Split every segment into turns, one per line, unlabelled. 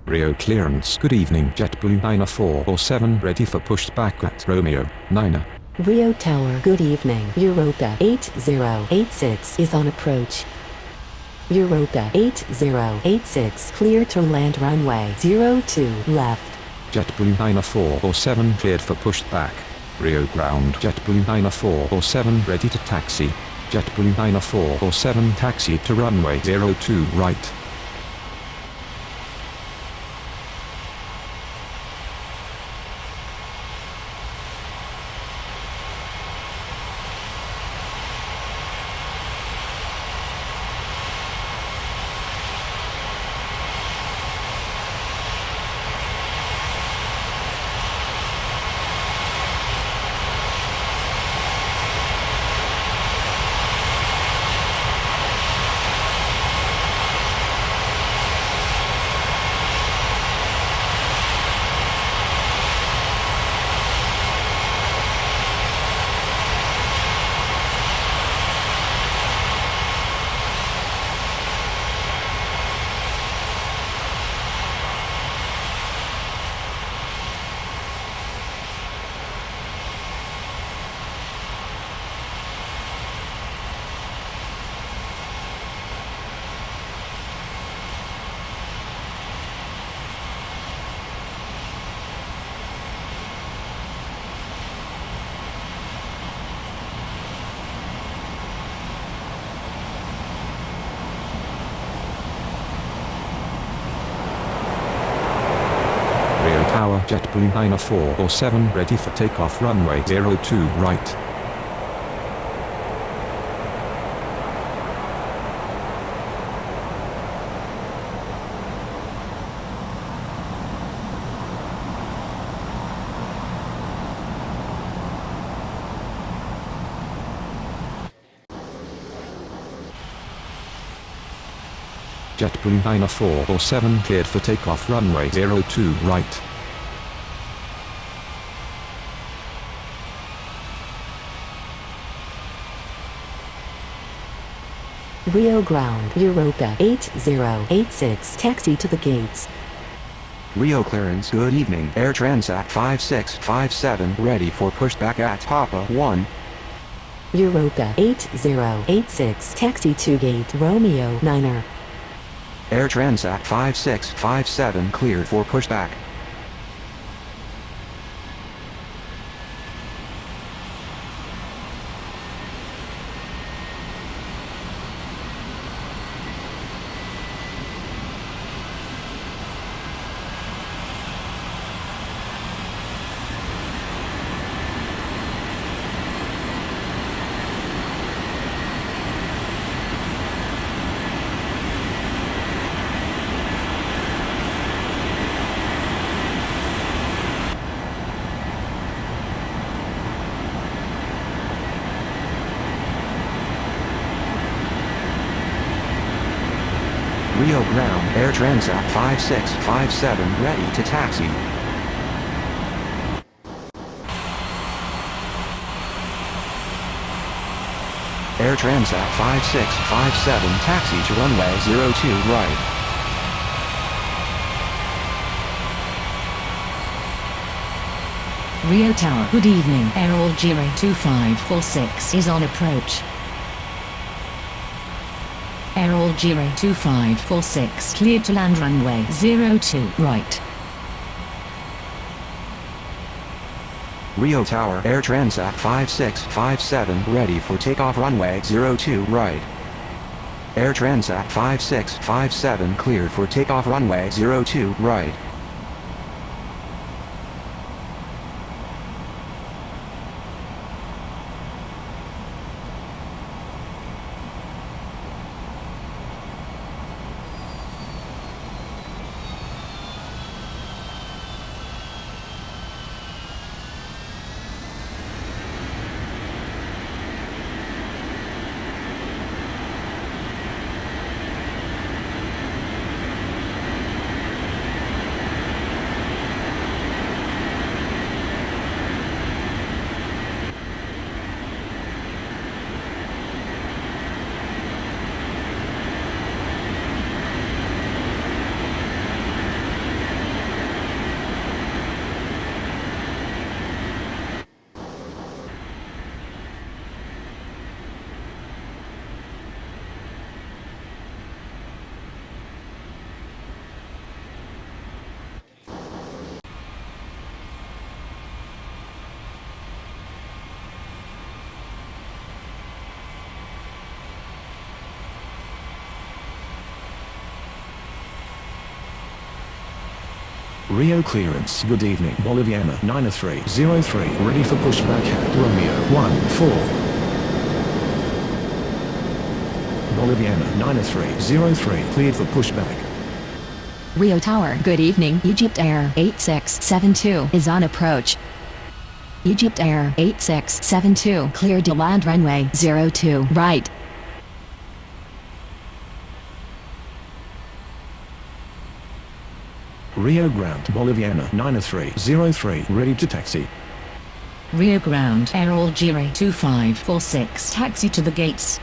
Rio clearance. Good evening. JetBlue 9447 ready for pushback at Romeo 9.
Rio Tower, good evening. Europa 8086 is on approach. Europa 8086 clear to land runway 02 left.
JetBlue 9447 cleared for pushback. Rio ground. JetBlue 9447 ready to taxi. JetBlue 9447 taxi to runway 02 right. Tower, JetBlue 9447 ready for takeoff runway 02 right. JetBlue 9447 cleared for takeoff runway 02 right.
Rio ground. Europa 8086 taxi to the gates.
Rio clearance. Good evening. Air Transat 5657 ready for pushback at Papa 1.
Europa 8086 taxi to gate Romeo 9.
Air Transat 5657 cleared for pushback. Rio ground. Air Transat 5657 ready to taxi. Air Transat 5657 taxi to runway 02 right.
Rio Tower, good evening. Air Algeria 2546 is on approach. Air Algeria 2546 cleared to land runway 02 right.
Rio Tower. Air Transat 5657 ready for takeoff runway 02 right. Air Transat 5657 cleared for takeoff runway 02 right.
Rio clearance. Good evening. Boliviana 9303. Ready for pushback at Romeo 14. Boliviana 9303. Cleared for pushback.
Rio Tower. Good evening. Egypt Air 8672 is on approach. Egypt Air 8672 cleared to land runway 02 right.
Rio ground. Boliviana 9303. Ready to taxi.
Rio ground. Air Algeria 2546. Taxi to the gates.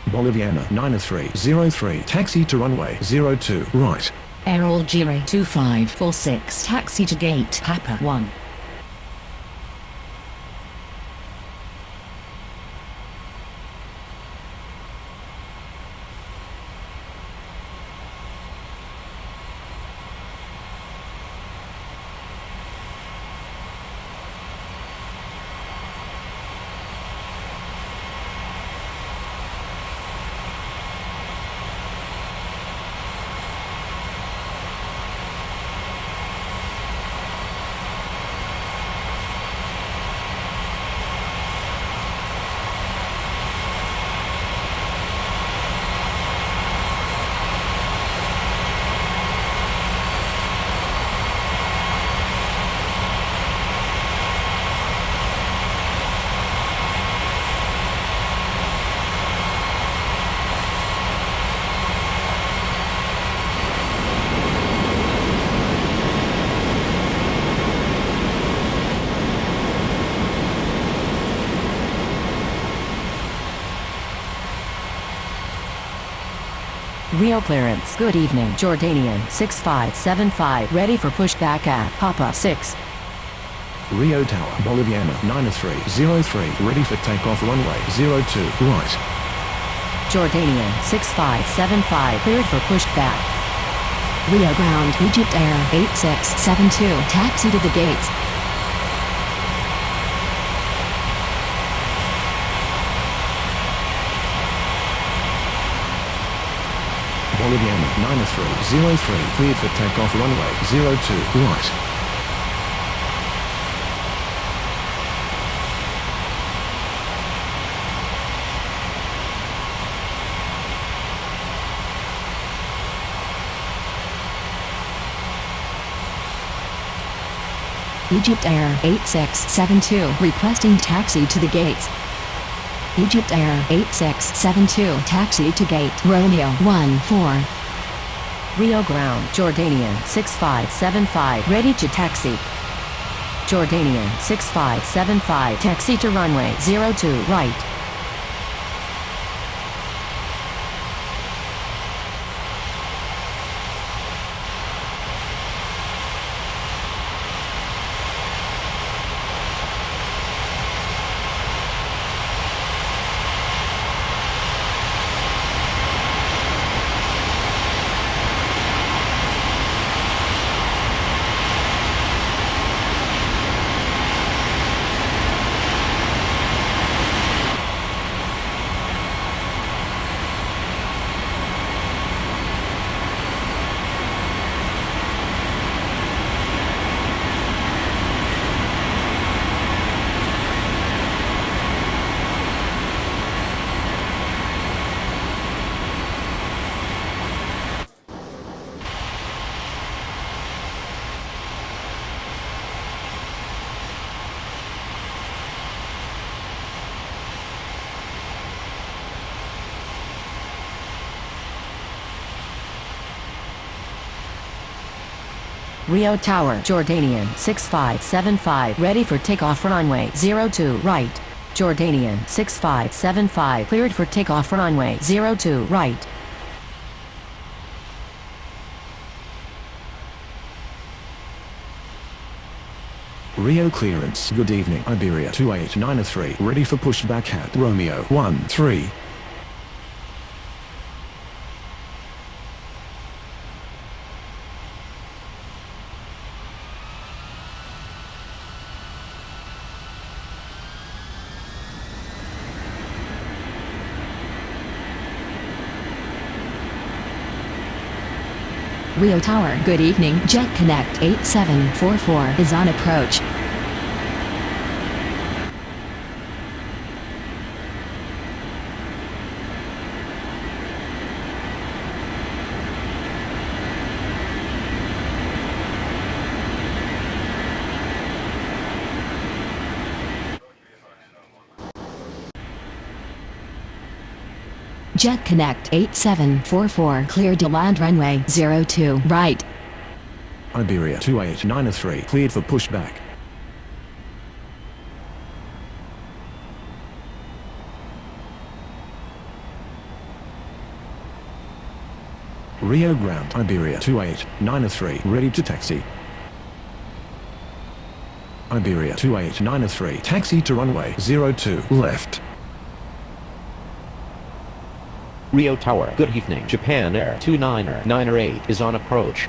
Boliviana 9303. Taxi to runway 02 right.
Air Algeria 2546. Taxi to gate Papa 1.
Rio clearance. Good evening. Jordanian 6575. Ready for pushback at Papa 6.
Rio Tower. Boliviana 9303. Ready for takeoff runway 02 right.
Jordanian 6575. Cleared for pushback.
Rio ground. Egypt Air 8672 taxi to the gates.
Boliviana 9303. Cleared for takeoff runway 02 right.
Egypt Air 8672 requesting taxi to the gates. Egypt Air 8672 taxi to gate Romeo 14.
Rio ground. Jordanian 6575. Ready to taxi. Jordanian 6575. Taxi to runway 02 right. Rio Tower. Jordanian 6575. Ready for takeoff runway 02 right. Jordanian 6575. Cleared for takeoff runway 02 right.
Rio clearance. Good evening. Iberia 2893. Ready for pushback at Romeo 13.
Rio Tower, good evening. Jet Connect 8744 is on approach. Jet Connect 8744 cleared to land runway 02 right.
Iberia 2893 cleared for pushback. Rio ground Iberia 2893 ready to taxi. Iberia 2893 taxi to runway 02 left.
Rio Tower, good evening. Japan Air 29908 is on approach.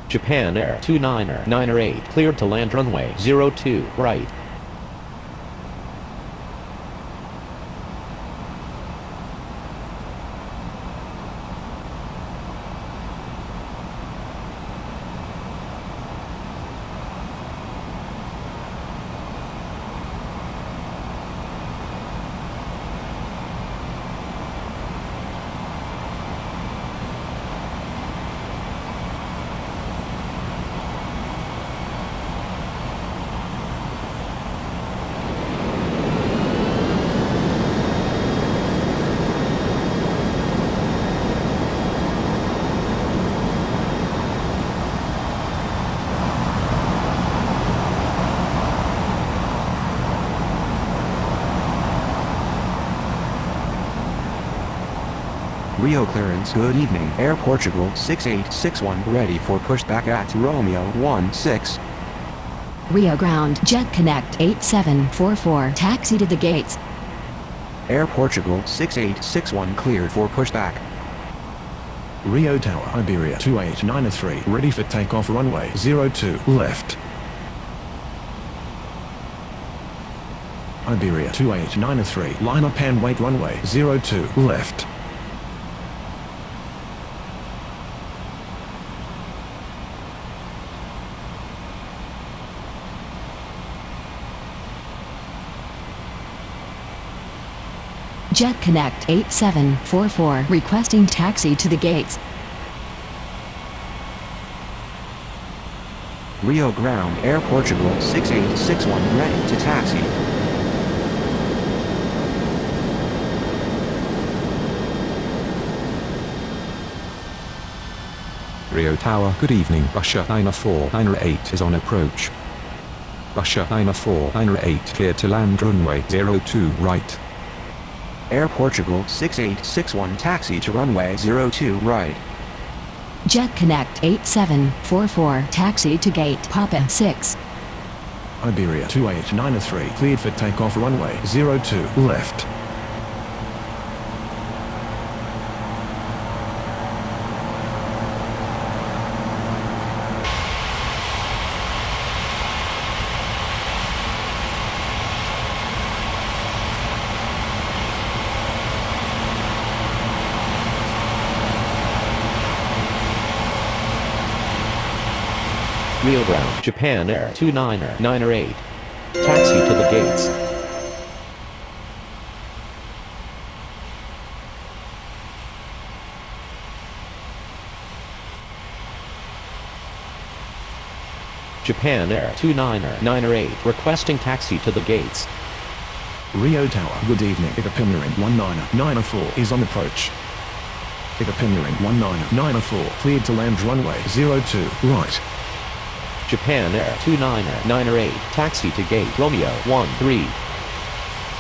Japan Air 29908 cleared to land runway 02 right.
Rio clearance, good evening. Air Portugal 6861 ready for pushback at Romeo 16.
Rio ground Jet Connect 8744 taxi to the gates.
Air Portugal 6861 cleared for pushback.
Rio Tower Iberia 2893 ready for takeoff runway 02 left. Iberia 2893 line up and wait runway 02 left.
Jet Connect 8744 requesting taxi to the gates.
Rio ground Air Portugal 6861 ready to taxi.
Rio Tower, good evening. Russia 94908 is on approach. Russia 94908 cleared to land runway 02 right.
Air Portugal 6861 taxi to runway 02 right.
Jet Connect 8744 taxi to gate Papa 6.
Iberia 2893 cleared for takeoff runway 02 left.
Rio ground Japan Air 29908 taxi to the gates. Japan Air 29908 requesting taxi to the gates.
Rio Tower, good evening. Ipapimiring 1994 is on approach. Ipapimiring 1994 cleared to land runway 02 right.
Japan Air 29908 taxi to gate Romeo 13.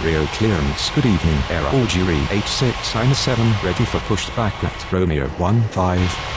Rio clearance, good evening. Air Algeria 8697 ready for pushback at Romeo 15.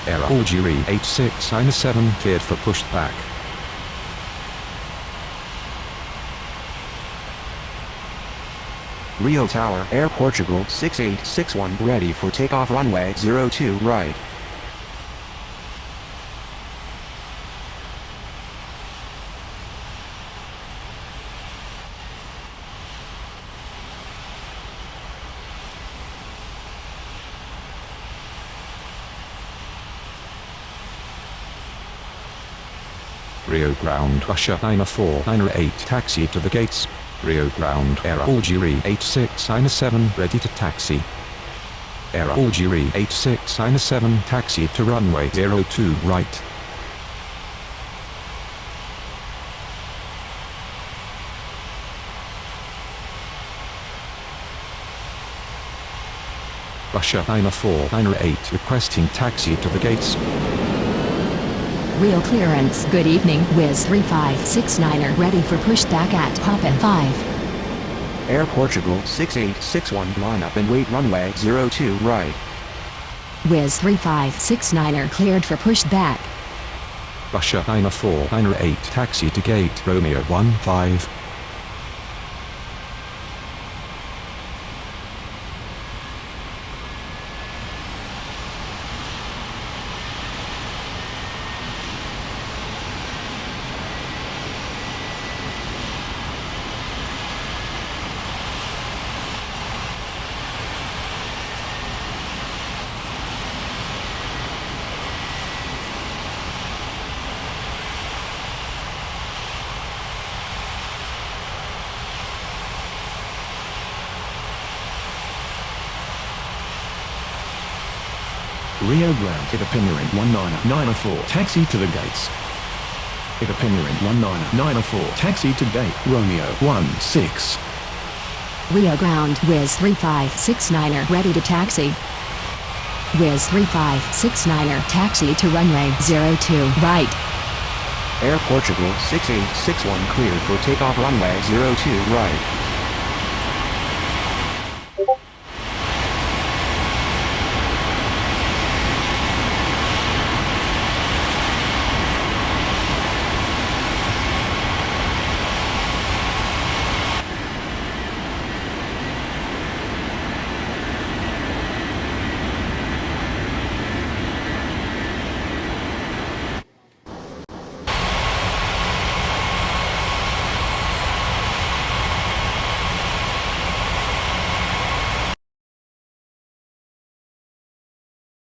Error Algeria 8697 cleared for pushed back.
Rio Tower, Air Portugal 6861 ready for takeoff runway 02 right.
Rio ground Russia 94908 taxi to the gates. Rio ground Error Algeria 8697 ready to taxi. Error Algeria 8697 taxi to runway 02 right. Russia 94908 requesting taxi to the gates.
Rio clearance. Good evening, Wiz 3569er ready for pushback at Poppin 5.
Air Portugal 6861 line up and wait runway 02 right.
Wiz 3569er cleared for pushback.
Russia 94908 taxi to gate Romeo 15.
Rio ground Itapemirin 19904 taxi to the gates. Itapemirin 19904 taxi to gate Romeo 16.
Rio ground Wiz 3569er ready to taxi. Wiz 3569er taxi to runway 02 right.
Air Portugal 6861 cleared for takeoff runway 02 right.